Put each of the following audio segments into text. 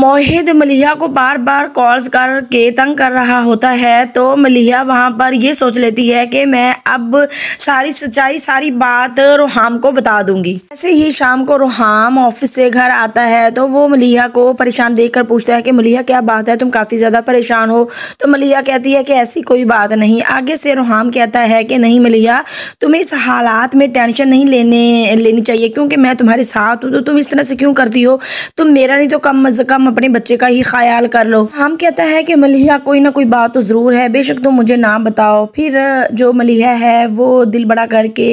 मोहित मलिहा को बार बार कॉल्स करके तंग कर रहा होता है। तो मलिहा वहां पर ये सोच लेती है कि मैं अब सारी सच्चाई सारी बात रोहाम को बता दूंगी। ऐसे ही शाम को रोहाम ऑफिस से घर आता है तो वो मलिहा को परेशान देखकर पूछता है कि मलिहा क्या बात है, तुम काफ़ी ज़्यादा परेशान हो। तो मलिहा कहती है कि ऐसी कोई बात नहीं। आगे से रोहाम कहता है कि नहीं मलिहा, तुम्हें इस हालात में टेंशन नहीं लेनी चाहिए क्योंकि मैं तुम्हारे साथ हूँ। तो तुम इस तरह से क्यों करती हो, तुम मेरा नहीं तो कम से कम अपने बच्चे का ही ख्याल कर लो। हम कहता है कि मलिहा कोई ना कोई बात तो ज़रूर है, बेशक तुम मुझे ना बताओ। फिर जो मलिहा है वो दिल बड़ा करके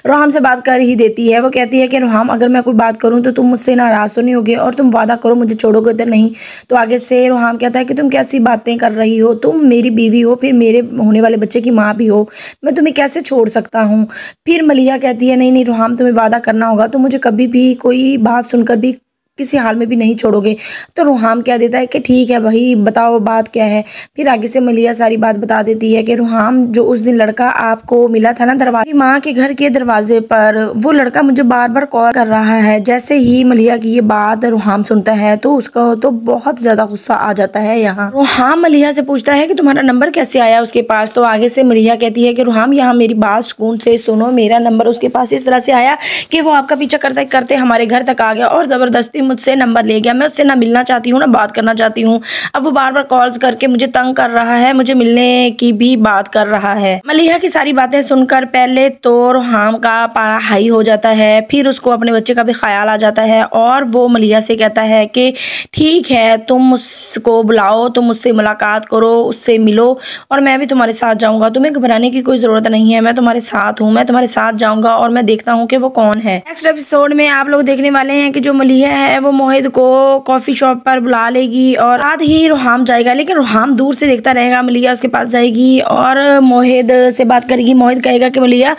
रोहाम से बात कर ही देती है। वो कहती है कि रोहाम, अगर मैं कोई बात करूँ तो तुम मुझसे नाराज़ तो नहीं होगे और तुम वादा करो मुझे छोड़ोगे तो नहीं। तो आगे से रोहाम कहता है कि तुम कैसी बातें कर रही हो, तुम मेरी बीवी हो, फिर मेरे होने वाले बच्चे की माँ भी हो, मैं तुम्हें कैसे छोड़ सकता हूँ। फिर मलिहा कहती है नहीं नहीं रोहाम, तुम्हें वादा करना होगा, तुम मुझे कभी भी कोई बात सुनकर भी किसी हाल में भी नहीं छोड़ोगे। तो रोहाम कह देता है कि ठीक है भाई, बताओ बात क्या है। फिर आगे से मलिहा सारी बात बता देती है कि रोहाम, जो उस दिन लड़का आपको मिला था ना दरवाजे, माँ के घर के दरवाजे पर, वो लड़का मुझे बार बार कॉल कर रहा है। जैसे ही मलिहा की ये बात रोहाम सुनता है तो उसका तो बहुत ज्यादा गुस्सा आ जाता है। यहाँ रोहाम मलिहा से पूछता है कि तुम्हारा नंबर कैसे आया उसके पास। तो आगे से मलिहा कहती है कि रोहाम, यहाँ मेरी बात सुकून से सुनो, मेरा नंबर उसके पास इस तरह से आया कि वो आपका पीछा करते करते हमारे घर तक आ गया और जबरदस्ती मुझसे नंबर ले गया। मैं उससे ना मिलना चाहती हूँ ना बात करना चाहती हूँ। अब वो बार बार कॉल्स करके मुझे तंग कर रहा है, मुझे मिलने की भी बात कर रहा है। मलिहा की सारी बातें सुनकर पहले तो रोहाम का पारा हाई हो जाता है, फिर उसको अपने बच्चे का भी ख्याल आ जाता है और वो मलिहा से कहता है कि ठीक है, तुम उसको बुलाओ, तुम उससे मुलाकात करो, उससे मिलो और मैं भी तुम्हारे साथ जाऊँगा। तुम्हें घबराने की कोई ज़रूरत नहीं है, मैं तुम्हारे साथ हूँ, मैं तुम्हारे साथ जाऊँगा और मैं देखता हूँ कि वो कौन है। नेक्स्ट एपिसोड में आप लोग देखने वाले हैं कि जो मलिहा है वो मोहित को कॉफी शॉप पर बुला लेगी और आज ही रोहाम जाएगा, लेकिन रोहाम दूर से देखता रहेगा। मलिहा उसके पास जाएगी और मोहित से बात करेगी। मोहित कहेगा कि मलिहा,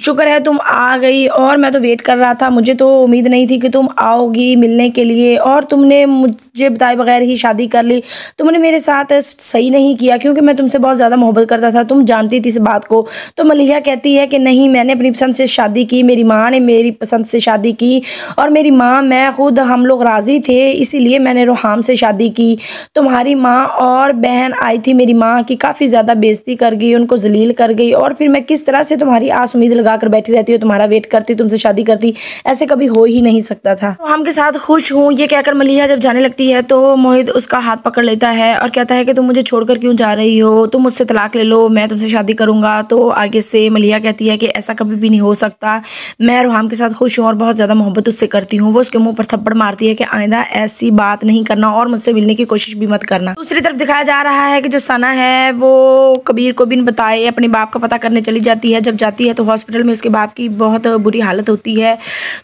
शुक्र है तुम आ गई और मैं तो वेट कर रहा था, मुझे तो उम्मीद नहीं थी कि तुम आओगी मिलने के लिए और तुमने मुझे बताए बगैर ही शादी कर ली। तुमने मेरे साथ सही नहीं किया क्योंकि मैं तुमसे बहुत ज़्यादा मोहब्बत करता था, तुम जानती थी इस बात को। तो मलिहा कहती है कि नहीं, मैंने अपनी पसंद से शादी की, मेरी माँ ने मेरी पसंद से शादी की और मेरी माँ, मैं खुद, हम लोग राज़ी थे, इसीलिए मैंने रोहाम से शादी की। तुम्हारी माँ और बहन आई थी, मेरी माँ की काफ़ी ज़्यादा बेइज्जती कर गई, उनको जलील कर गई और फिर मैं किस तरह से तुम्हारी आस उम्मीद लगा कर बैठी रहती हूँ, तुम्हारा वेट करती, तुमसे शादी करती, ऐसे कभी हो ही नहीं सकता था। रोहाम के साथ खुश हूँ, ये कहकर मलिहा जब जाने लगती है तो मोहित उसका हाथ पकड़ लेता है और कहता है कि तुम मुझे छोड़कर क्यों जा रही हो, तुम मुझसे तलाक ले लो, मैं तुमसे शादी करूँगा। तो आगे से मलिहा कहती है कि ऐसा कभी भी नहीं हो सकता, मैं रोहाम के साथ खुश हूँ और बहुत ज़्यादा मोहब्बत उससे करती हूँ। वो उसके मुँह पर थप्पड़ मारती है कि आइंदा ऐसी बात नहीं करना और मुझसे मिलने की कोशिश भी मत करना। दूसरी तरफ दिखाया जा रहा है कि जो सना है वो कबीर को बिन बताए अपने बाप का पता करने चली जाती है। जब जाती है तो हॉस्पिटल में उसके बाप की बहुत बुरी हालत होती है।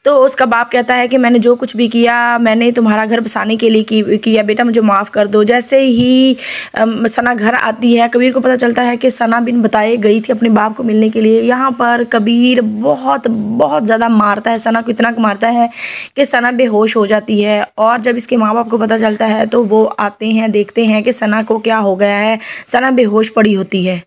तो उसका बाप कहता है कि मैंने जो कुछ भी किया, मैंने तुम्हारा घर बसाने के लिए किया, बेटा मुझे माफ़ कर दो। जैसे ही सना घर आती है, कबीर को पता चलता है कि सना बिन बताए गई थी अपने बाप को मिलने के लिए। यहाँ पर कबीर बहुत ज़्यादा मारता है सना को, इतना मारता है कि सना बेहोश हो जाती है और जब इसके माँ बाप को पता चलता है तो वो आते हैं, देखते हैं कि सना को क्या हो गया है। सना बेहोश पड़ी होती है।